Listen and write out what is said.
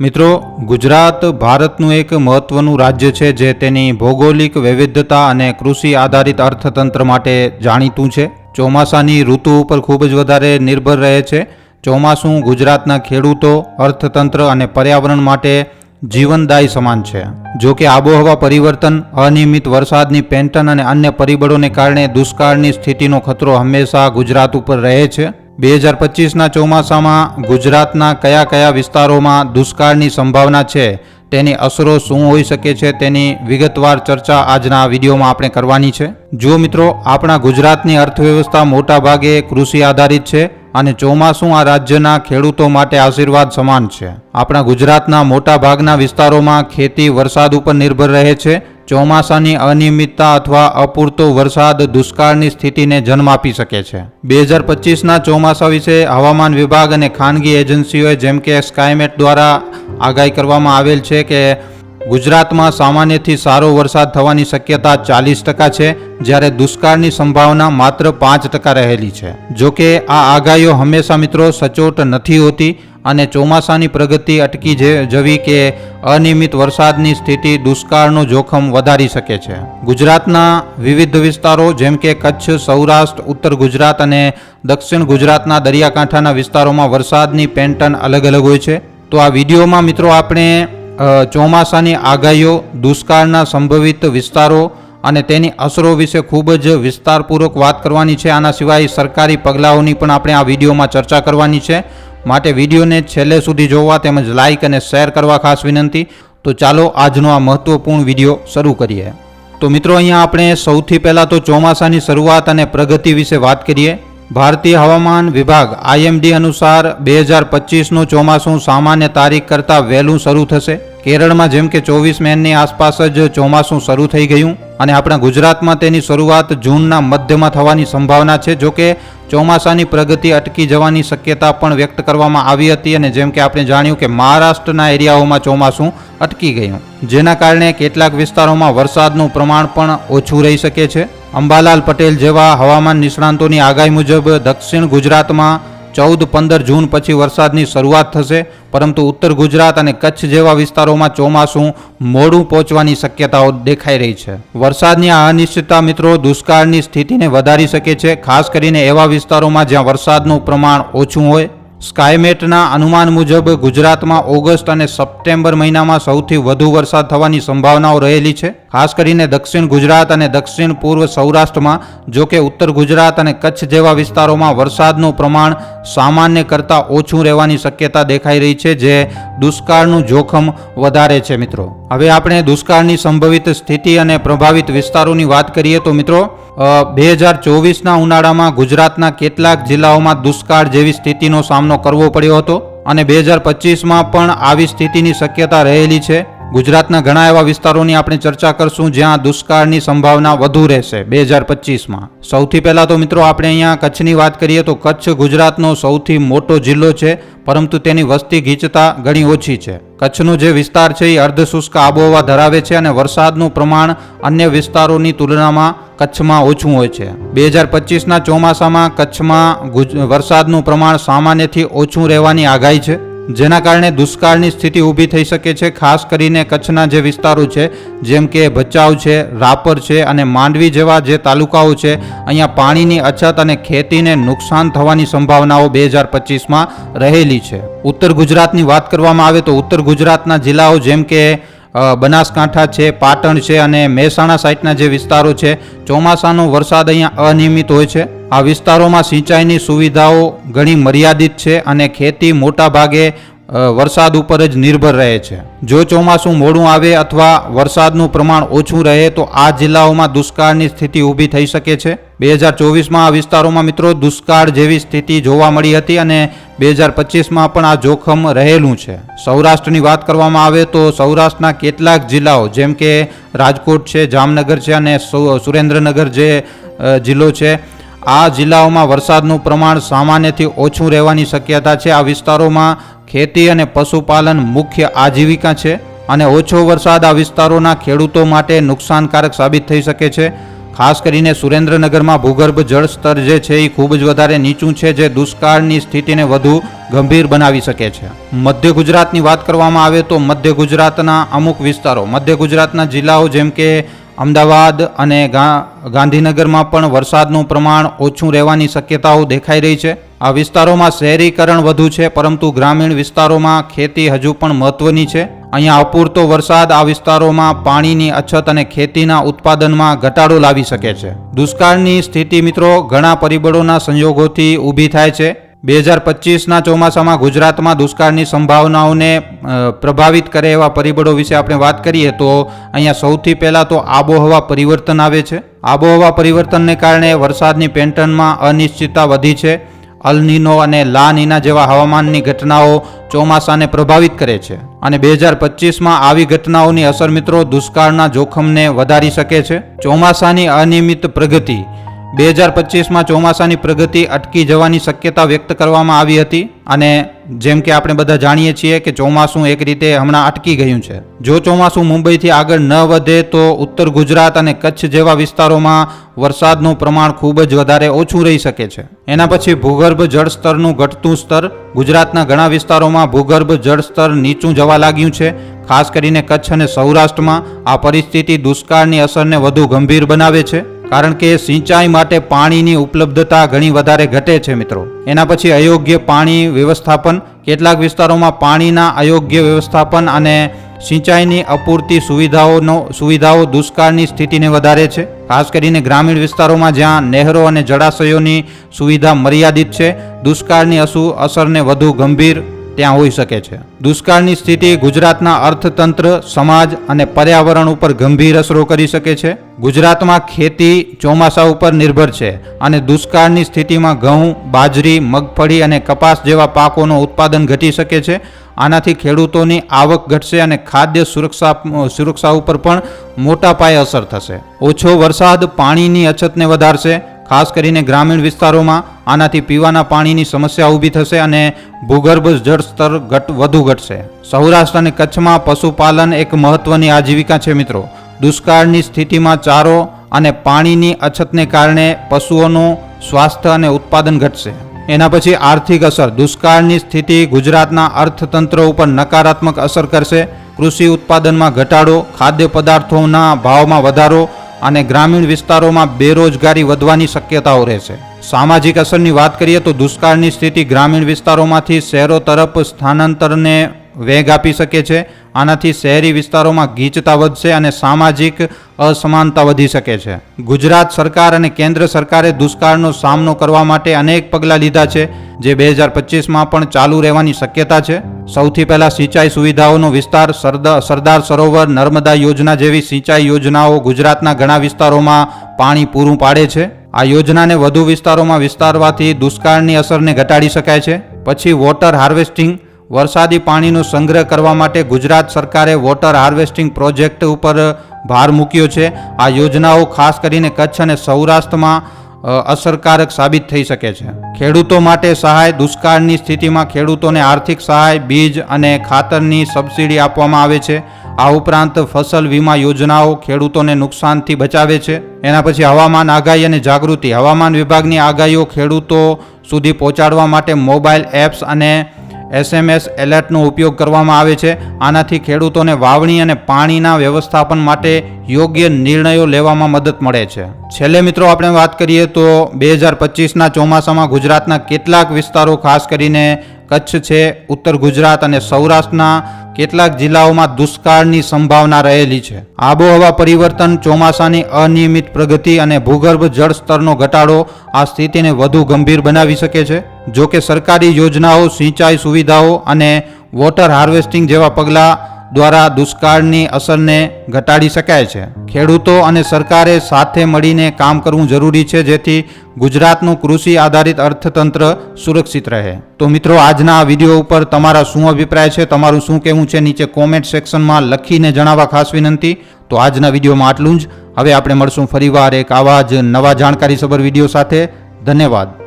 મિત્રો, ગુજરાત ભારતનું એક મહત્વનું રાજ્ય છે જે તેની ભૌગોલિક વૈવિધ્યતા અને કૃષિ આધારિત અર્થતંત્ર માટે જાણીતું છે. ચોમાસાની ઋતુ ઉપર ખૂબ જ વધારે નિર્ભર રહે છે. ચોમાસું ગુજરાતના ખેડૂતો, અર્થતંત્ર અને પર્યાવરણ માટે જીવનદાયી સમાન છે. જો કે આબોહવા પરિવર્તન, અનિયમિત વરસાદની પેટર્ન અને અન્ય પરિબળોને કારણે દુષ્કાળની સ્થિતિનો ખતરો હંમેશા ગુજરાત ઉપર રહે છે. 2025ના ચોમાસામાં ગુજરાતના કયા કયા વિસ્તારોમાં દુષ્કાળની સંભાવના છે, તેની અસરો શું હોઈ શકે છે, તેની વિગતવાર ચર્ચા આજના આ વિડીયોમાં આપણે કરવાની છે. જો મિત્રો, આપણા ગુજરાતની અર્થવ્યવસ્થા મોટા ભાગે કૃષિ આધારિત છે અને ચોમાસું આ રાજ્યના ખેડૂતો માટે આશીર્વાદ સમાન છે. આપણા ગુજરાતના મોટા ભાગના વિસ્તારોમાં ખેતી વરસાદ ઉપર નિર્ભર રહે છે. ચોમાસાની અનિયમિતતા અથવા અપૂરતો વરસાદ દુષ્કાળની સ્થિતિને જન્મ આપી શકે છે. 2025ના ચોમાસા વિશે હવામાન વિભાગ અને ખાનગી એજન્સીઓએ જેમ કે સ્કાયમેટ દ્વારા આગાહી કરવામાં આવેલ છે કે ગુજરાતમાં સામાન્યથી સારો વરસાદ થવાની શક્યતા 40% છે, જ્યારે દુષ્કાળની સંભાવના માત્ર 5% રહેલી છે. જો કે આ આગાહીઓ હંમેશા મિત્રો સચોટ નથી હોતી અને ચોમાસાની પ્રગતિ અટકી જવી કે અનિયમિત વરસાદની સ્થિતિ દુષ્કાળનું જોખમ વધારી શકે છે. ગુજરાતના વિવિધ વિસ્તારો જેમ કે કચ્છ, સૌરાષ્ટ્ર, ઉત્તર ગુજરાત અને દક્ષિણ ગુજરાતના દરિયાકાંઠાના વિસ્તારોમાં વરસાદની પેટર્ન અલગ અલગ હોય છે. તો આ વિડીયોમાં મિત્રો આપણે ચોમાસાની આગાહીઓ, દુષ્કાળના સંભવિત વિસ્તારો અને તેની અસરો વિશે ખૂબ જ વિસ્તારપૂર્વક વાત કરવાની છે. આના સિવાય સરકારી પગલાઓની પણ આપણે આ વિડીયોમાં ચર્ચા કરવાની છે. માટે વિડીયોને છેલ્લે સુધી જોવા તેમજ લાઇક અને શેર કરવા ખાસ વિનંતી. તો ચાલો આજનો આ મહત્વપૂર્ણ વિડીયો શરૂ કરીએ. તો મિત્રો, અહીંયા આપણે સૌથી પહેલાં તો ચોમાસાની શરૂઆત અને પ્રગતિ વિશે વાત કરીએ. ભારતીય હવામાન વિભાગ IMD અનુસાર 2025નું ચોમાસું સામાન્ય તારીખ કરતાં વહેલું શરૂ થશે. કેરળમાં જેમ કે 24 મેની આસપાસ જ ચોમાસું શરૂ થઈ ગયું અને આપણા ગુજરાતમાં તેની શરૂઆત જૂનના મધ્યમાં થવાની સંભાવના છે. જો કે ચોમાસાની પ્રગતિ અટકી જવાની શક્યતા પણ વ્યક્ત કરવામાં આવી હતી અને જેમ કે આપણે જાણ્યું કે મહારાષ્ટ્રના એરિયાઓમાં ચોમાસું અટકી ગયું, જેના કારણે કેટલાક વિસ્તારોમાં વરસાદનું પ્રમાણ પણ ઓછું રહી શકે છે. અંબાલાલ પટેલ જેવા હવામાન નિષ્ણાંતોની આગાહી મુજબ દક્ષિણ ગુજરાતમાં 14-15 જૂન પછી વરસાદની શરૂઆત થશે, પરંતુ ઉત્તર ગુજરાત અને કચ્છ જેવા વિસ્તારોમાં ચોમાસું મોડું પહોંચવાની શક્યતાઓ દેખાઈ રહી છે. વરસાદની આ અનિશ્ચિતતા મિત્રો દુષ્કાળની સ્થિતિને વધારી શકે છે, ખાસ કરીને એવા વિસ્તારોમાં જ્યાં વરસાદનું પ્રમાણ ઓછું હોય. સ્કાયમેટના અનુમાન મુજબ ગુજરાતમાં ઓગસ્ટ અને સપ્ટેમ્બર મહિનામાં સૌથી વધુ વરસાદ થવાની સંભાવનાઓ રહેલી છે, ખાસ કરીને દક્ષિણ ગુજરાત અને દક્ષિણ પૂર્વ સૌરાષ્ટ્રમાં. જો કે ઉત્તર ગુજરાત અને કચ્છ જેવા વિસ્તારોમાં વરસાદનું પ્રમાણ સામાન્ય કરતાં ઓછું રહેવાની શક્યતા દેખાઈ રહી છે, જે દુષ્કાળનું જોખમ વધારે છે. મિત્રો, હવે આપણે દુષ્કાળની સંભવિત સ્થિતિ અને પ્રભાવિત વિસ્તારોની વાત કરીએ તો મિત્રો, 2024ના ઉનાળામાં ગુજરાતના કેટલાક જિલ્લાઓમાં દુષ્કાળ જેવી સ્થિતિનો સામનો કરવો પડ્યો હતો અને 2025માં પણ આવી સ્થિતિની શક્યતા રહેલી છે. ગુજરાતના ઘણા એવા વિસ્તારોની આપણે ચર્ચા કરશું જ્યાં દુષ્કાળની સંભાવના વધુ રહેશે 2025માં. સૌથી પહેલા તો મિત્રો આપણે અહીંયા કચ્છની વાત કરીએ તો કચ્છ ગુજરાતનો સૌથી મોટો જિલ્લો છે, પરંતુ તેની વસ્તી ગીચતા ઘણી ઓછી છે. કચ્છનો જે વિસ્તાર છે એ અર્ધશુષ્ક આબોહવા ધરાવે છે અને વરસાદનું પ્રમાણ અન્ય વિસ્તારોની તુલનામાં કચ્છમાં ઓછું હોય છે. 2025ના ચોમાસામાં કચ્છમાં વરસાદનું પ્રમાણ સામાન્યથી ઓછું રહેવાની આગાહી છે, જેના કારણે દુષ્કાળની સ્થિતિ ઊભી થઈ શકે છે. ખાસ કરીને કચ્છના જે વિસ્તારો છે જેમ કે ભચાઉ છે, રાપર છે અને માંડવી જેવા જે તાલુકાઓ છે, અહીંયા પાણીની અછત અને ખેતીને નુકસાન થવાની સંભાવનાઓ 2025માં રહેલી છે. ઉત્તર ગુજરાતની વાત કરવામાં આવે તો ઉત્તર ગુજરાતના જિલ્લાઓ જેમ કે બનાસકાંઠા છે, પાટણ છે અને મહેસાણા સાઈડના જે વિસ્તારો છે, ચોમાસાનો વરસાદ અહીંયા અનિયમિત હોય છે. આ વિસ્તારોમાં સિંચાઈની સુવિધાઓ ઘણી મર્યાદિત છે અને ખેતી મોટા ભાગે વરસાદ ઉપર જ નિર્ભર રહે છે. જો ચોમાસું મોડું આવે અથવા વરસાદનું પ્રમાણ ઓછું રહે તો આ જિલ્લાઓમાં દુષ્કાળની સ્થિતિ ઊભી થઈ શકે છે. 2024માં આ વિસ્તારોમાં મિત્રો દુષ્કાળ જેવી સ્થિતિ જોવા મળી હતી અને 2025માં પણ આ જોખમ રહેલું છે. સૌરાષ્ટ્રની વાત કરવામાં આવે તો સૌરાષ્ટ્રના કેટલાક જિલ્લાઓ જેમ કે રાજકોટ છે, જામનગર છે અને સુરેન્દ્રનગર જે જિલ્લો છે, આ જિલ્લાઓમાં વરસાદનું પ્રમાણ સામાન્યથી ઓછું રહેવાની શક્યતા છે. આ વિસ્તારોમાં ખેતી અને પશુપાલન મુખ્ય આજીવિકા છે અને ઓછો વરસાદ આ વિસ્તારોના ખેડૂતો માટે નુકસાનકારક સાબિત થઈ શકે છે. ખાસ કરીને સુરેન્દ્રનગરમાં ભૂગર્ભ જળ સ્તર જે છે એ ખૂબ જ વધારે નીચું છે, જે દુષ્કાળની સ્થિતિને વધુ ગંભીર બનાવી શકે છે. મધ્ય ગુજરાતની વાત કરવામાં આવે તો મધ્ય ગુજરાતના અમુક વિસ્તારો, મધ્ય ગુજરાતના જિલ્લાઓ જેમ કે અમદાવાદ અને ગાંધીનગરમાં પણ વરસાદનું પ્રમાણ ઓછું રહેવાની શક્યતાઓ દેખાઈ રહી છે. આ વિસ્તારોમાં શહેરીકરણ વધુ છે, પરંતુ ગ્રામીણ વિસ્તારોમાં ખેતી હજુ પણ મહત્વની છે. અહીંયા અપૂરતો વરસાદ આ વિસ્તારોમાં પાણીની અછત અને ખેતીના ઉત્પાદનમાં ઘટાડો લાવી શકે છે. દુષ્કાળની સ્થિતિ મિત્રો ઘણા પરિબળોના સંયોગોથી ઊભી થાય છે. 2025ના ચોમાસામાં ગુજરાતમાં દુષ્કાળની સંભાવનાઓને પ્રભાવિત કરે એવા પરિબળો વિશે આપણે વાત કરીએ તો અહીંયા સૌથી પહેલાં તો આબોહવા પરિવર્તન આવે છે. આબોહવા પરિવર્તનને કારણે વરસાદની પેટર્નમાં અનિશ્ચિતતા વધી છે. અલ નીનો અને લા નીના જેવા હવામાનની ઘટનાઓ ચોમાસાને પ્રભાવિત કરે છે અને 2025માં આવી ઘટનાઓની અસર મિત્રો દુષ્કાળના જોખમને વધારી શકે છે. ચોમાસાની અનિયમિત પ્રગતિ, 2025માં ચોમાસાની પ્રગતિ અટકી જવાની શક્યતા વ્યક્ત કરવામાં આવી હતી અને જેમ કે આપણે બધા જાણીએ છીએ કે ચોમાસું એક રીતે હમણાં અટકી ગયું છે. જો ચોમાસું મુંબઈથી આગળ ન વધે તો ઉત્તર ગુજરાત અને કચ્છ જેવા વિસ્તારોમાં વરસાદનું પ્રમાણ ખૂબ જ વધારે ઓછું રહી શકે છે. એના પછી ભૂગર્ભ જળ સ્તરનું ઘટતું સ્તર, ગુજરાતના ઘણા વિસ્તારોમાં ભૂગર્ભ જળ સ્તર નીચું જવા લાગ્યું છે. ખાસ કરીને કચ્છ અને સૌરાષ્ટ્રમાં આ પરિસ્થિતિ દુષ્કાળની અસરને વધુ ગંભીર બનાવે છે, કારણ કે સિંચાઈ માટે પાણીની ઉપલબ્ધતા ઘણી વધારે ઘટે છે મિત્રો. એના પછી અયોગ્ય પાણી વ્યવસ્થાપન, કેટલાક વિસ્તારોમાં પાણીના અયોગ્ય વ્યવસ્થાપન અને સિંચાઈની અપૂરતી સુવિધાઓ દુષ્કાળની સ્થિતિને વધારે છે. ખાસ કરીને ગ્રામીણ વિસ્તારોમાં જ્યાં નહેરો અને જળાશયોની સુવિધા મર્યાદિત છે, દુષ્કાળની અસરને વધુ ગંભીર ત્યાં હોઈ શકે છે. દુષ્કાળની સ્થિતિ ગુજરાતના અર્થતંત્ર, સમાજ અને પર્યાવરણ ઉપર ગંભીર અસરો કરી શકે છે. ગુજરાતમાં ખેતી ચોમાસા ઉપર નિર્ભર છે અને દુષ્કાળની સ્થિતિમાં ઘઉં, બાજરી, મગફળી અને કપાસ જેવા પાકોનું ઉત્પાદન ઘટી શકે છે. આનાથી ખેડૂતોની આવક ઘટશે અને ખાદ્ય સુરક્ષા ઉપર પણ મોટા પાયે અસર થશે. ઓછો વરસાદ પાણીની અછતને વધારશે, ખાસ કરીને ગ્રામીણ વિસ્તારોમાં. આનાથી પીવાના પાણીની સમસ્યા ઊભી થશે અને ભૂગર્ભ જળ સ્તર વધુ ઘટશે. સૌરાષ્ટ્ર અને કચ્છમાં પશુપાલન એક મહત્વની આજીવિકા છે મિત્રો. દુષ્કાળની સ્થિતિમાં ચારો અને પાણીની અછતને કારણે પશુઓનું સ્વાસ્થ્ય અને ઉત્પાદન ઘટશે. એના પછી આર્થિક અસર, દુષ્કાળની સ્થિતિ ગુજરાતના અર્થતંત્ર ઉપર નકારાત્મક અસર કરશે. કૃષિ ઉત્પાદનમાં ઘટાડો, ખાદ્ય પદાર્થોના ભાવમાં વધારો અને ગ્રામીણ વિસ્તારોમાં બેરોજગારી વધવાની શક્યતાઓ રહેશે. સામાજિક અસરની વાત કરીએ તો દુષ્કાળની સ્થિતિ ગ્રામીણ વિસ્તારોમાંથી શહેરો તરફ સ્થાનાંતરને વેગ આપી શકે છે. આનાથી શહેરી વિસ્તારોમાં ગીચતા વધશે અને સામાજિક અસમાનતા વધી શકે છે. ગુજરાત સરકાર અને કેન્દ્ર સરકારે દુષ્કાળનો સામનો કરવા માટે અનેક પગલાં લીધા છે, જે 2025માં પણ ચાલુ રહેવાની શક્યતા છે. સૌથી પહેલા સિંચાઈ સુવિધાઓનો વિસ્તાર, સરદાર સરોવર નર્મદા યોજના જેવી સિંચાઈ યોજનાઓ ગુજરાતના ઘણા વિસ્તારોમાં પાણી પૂરું પાડે છે. આ યોજનાને વધુ વિસ્તારોમાં વિસ્તારવાથી દુષ્કાળની અસરને ઘટાડી શકાય છે. પછી વોટર હાર્વેસ્ટિંગ, વરસાદી પાણીનો સંગ્રહ કરવા માટે ગુજરાત સરકારે વોટર હાર્વેસ્ટિંગ પ્રોજેક્ટ ઉપર ભાર મૂક્યો છે. આ યોજનાઓ ખાસ કરીને કચ્છ અને સૌરાષ્ટ્રમાં અસરકારક સાબિત થઈ શકે છે. ખેડૂતો માટે સહાય, દુષ્કાળની સ્થિતિમાં ખેડૂતોને આર્થિક સહાય, બીજ અને ખાતરની સબસિડી આપવામાં આવે છે. આ ઉપરાંત ફસલ વીમા યોજનાઓ ખેડૂતોને નુકસાનથી બચાવે છે. એના પછી હવામાન આગાહી અને જાગૃતિ, હવામાન વિભાગની આગાહીઓ ખેડૂતો સુધી પહોંચાડવા માટે મોબાઈલ એપ્સ અને SMS એલર્ટનો ઉપયોગ કરવામાં આવે છે. આનાથી ખેડૂતોને વાવણી અને પાણીના વ્યવસ્થાપન માટે યોગ્ય નિર્ણયો લેવામાં મદદ મળે છે. છેલ્લે મિત્રો આપણે વાત કરીએ તો 2025ના ચોમાસામાં ગુજરાતના કેટલાક વિસ્તારો, ખાસ કરીને કચ્છ છે, ઉત્તર ગુજરાત અને સૌરાષ્ટ્રના કેટલાક જિલ્લાઓમાં દુષ્કાળની સંભાવના રહેલી છે. આબોહવા પરિવર્તન, ચોમાસાની અનિયમિત પ્રગતિ અને ભૂગર્ભ જળ સ્તરનો ઘટાડો આ સ્થિતિને વધુ ગંભીર બનાવી શકે છે. જો કે સરકારી યોજનાઓ, સિંચાઈ સુવિધાઓ અને વોટર હાર્વેસ્ટિંગ જેવા પગલાં દ્વારા દુષ્કાળની અસરને ઘટાડી શકાય છે. ખેડૂતો અને સરકારે સાથે મળીને કામ કરવું જરૂરી છે, જેથી ગુજરાતનું કૃષિ આધારિત અર્થતંત્ર સુરક્ષિત રહે. તો મિત્રો, આજના વિડીયો ઉપર તમારા શું અભિપ્રાય છે, તમારું શું કહેવું છે, નીચે કોમેન્ટ સેક્શનમાં લખીને જણાવવા ખાસ વિનંતી. તો આજના વિડીયોમાં આટલું જ. હવે આપણે મળશું ફરીવાર એક આવા જ નવા જાણકારીસભર વિડીયો સાથે. ધન્યવાદ.